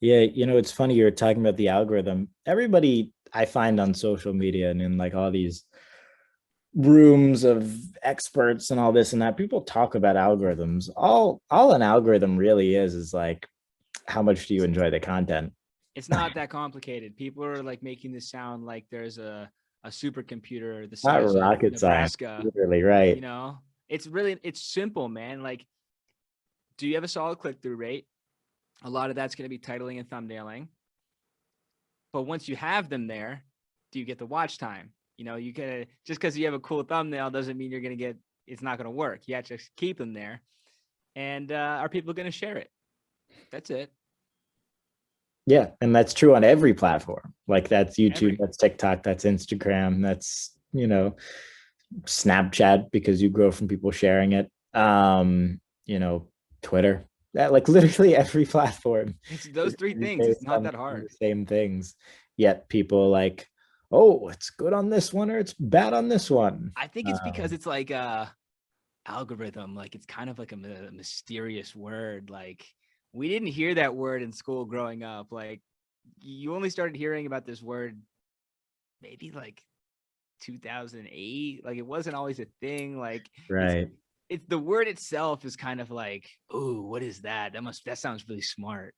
Yeah, it's funny you're talking about the algorithm. Everybody I find on social media and in like all these rooms of experts and all this and that, people talk about algorithms. All an algorithm really is like how much do you enjoy the content? It's not that complicated. People are like making this sound like there's a supercomputer the Not size of rocket science, Nebraska. literally, You right? know, it's simple, man. Like, do you have a solid click through rate? A lot of that's going to be titling and thumbnailing. But once you have them there, do you get the watch time? You know, you can just because you have a cool thumbnail doesn't mean you're going to get it's not going to work. You have to keep them there. And are people going to share it? That's it. Yeah, and that's true on every platform. Like that's YouTube, Every that's TikTok, that's Instagram, that's, Snapchat because you grow from people sharing it. You know, Twitter. That like literally every platform it's is those three gonna be things. It's based not on that the hard. same things. Yet people like, oh, it's good on this one or it's bad on this one. I think it's because it's like algorithm. Like it's kind of like a mysterious word. Like we didn't hear that word in school growing up. Like you only started hearing about this word maybe like 2008. Like it wasn't always a thing. Like it's Right. it's the word itself is kind of like, oh, what is that? That sounds really smart.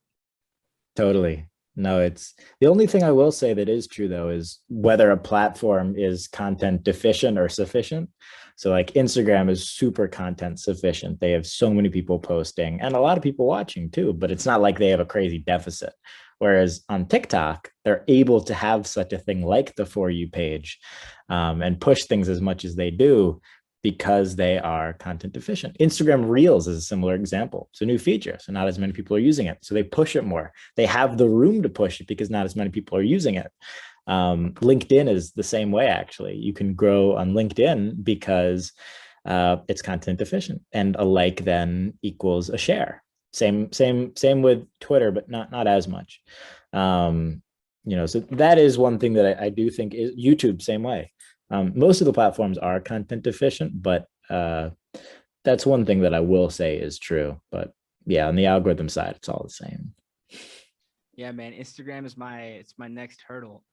Totally. No, it's the only thing I will say that is true though is whether a platform is content deficient or sufficient. So like Instagram is super content sufficient. They have so many people posting and a lot of people watching too, but it's not like they have a crazy deficit. Whereas on TikTok, they're able to have such a thing like the For You page and push things as much as they do because they are content deficient. Instagram Reels is a similar example. It's a new feature, so not as many people are using it. So they push it more. They have the room to push it because not as many people are using it. LinkedIn is the same way, actually. You can grow on LinkedIn because it's content efficient, and a like then equals a share. Same with Twitter, but not as much. So that is one thing that I do think is YouTube, same way. Most of the platforms are content deficient, but that's one thing that I will say is true. But yeah, on the algorithm side, it's all the same. Yeah, man. Instagram is my next hurdle.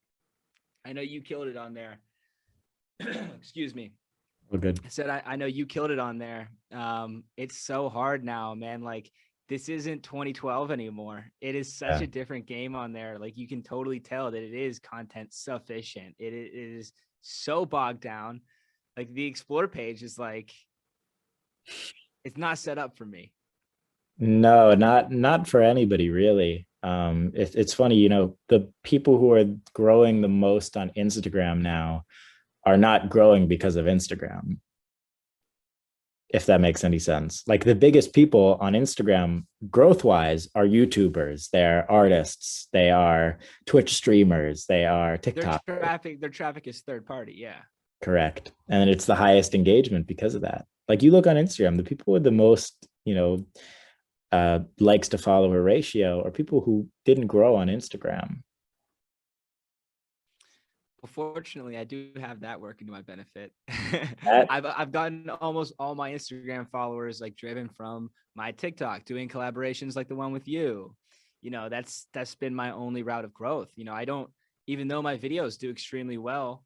I know you killed it on there. Excuse me. We're good. I said I know you killed it on there. It's so hard now, man. Like this isn't 2012 anymore. It is such Yeah, a different game on there. Like you can totally tell that it is content sufficient. It is so bogged down. Like the explore page is like it's not set up for me. no, not for anybody really. It's funny, the people who are growing the most on Instagram now are not growing because of Instagram, if that makes any sense. Like the biggest people on Instagram growth wise are YouTubers, they're artists, they are Twitch streamers, they are TikTok. Their traffic is third party. Yeah. Correct. And it's the highest engagement because of that. Like you look on Instagram, the people with the most, likes to follower ratio are people who didn't grow on Instagram. Well, fortunately, I do have that working to my benefit. That I've gotten almost all my Instagram followers like driven from my TikTok, doing collaborations like the one with you. You know, that's been my only route of growth. You know, I don't even though my videos do extremely well,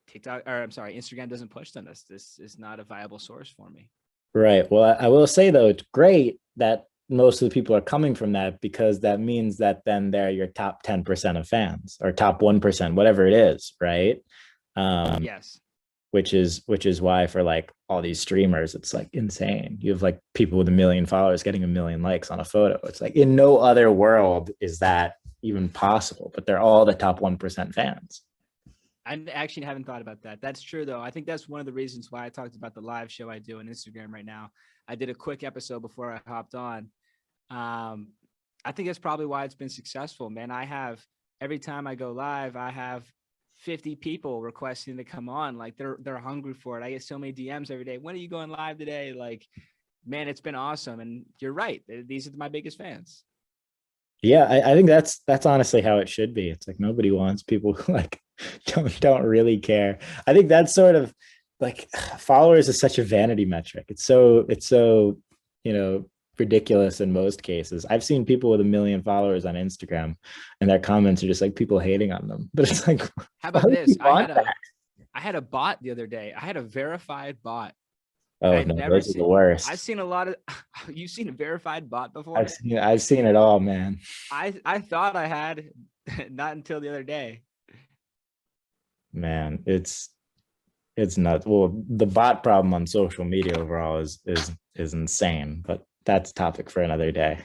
TikTok or I'm sorry, Instagram doesn't push them. This is not a viable source for me. right. Well, I will say though, it's great that most of the people are coming from that because that means that then they're your top 10% of fans or top 1%, whatever it is, right? Um, Yes. which is why for like all these streamers, it's like insane. You have like people with 1 million followers getting 1 million likes on a photo. It's like in no other world is that even possible, but they're all the top 1% fans. I actually haven't thought about that. That's true, though. I think that's one of the reasons why I talked about the live show I do on Instagram right now. I did a quick episode before I hopped on. Um, I think that's probably why it's been successful, man. I have every time I go live, I have 50 people requesting to come on. Like they're hungry for it. I get so many DMs every day. When are you going live today? Like, man, it's been awesome. And you're right. These are my biggest fans. Yeah, I think that's honestly how it should be. It's like nobody wants people who like don't really care. I think that's sort of like followers is such a vanity metric. It's so you know ridiculous in most cases. I've seen people with 1 million followers on Instagram and their comments are just like people hating on them. But it's like, How why about would this? you want that? I had a bot the other day. I had a verified bot. I Oh had no, never those are the seen. I've worst. seen a lot of. You've seen a verified bot before? I've seen it all, man. I thought I had, not until the other day. Man, it's nuts. Well, the bot problem on social media overall is insane, but that's a topic for another day.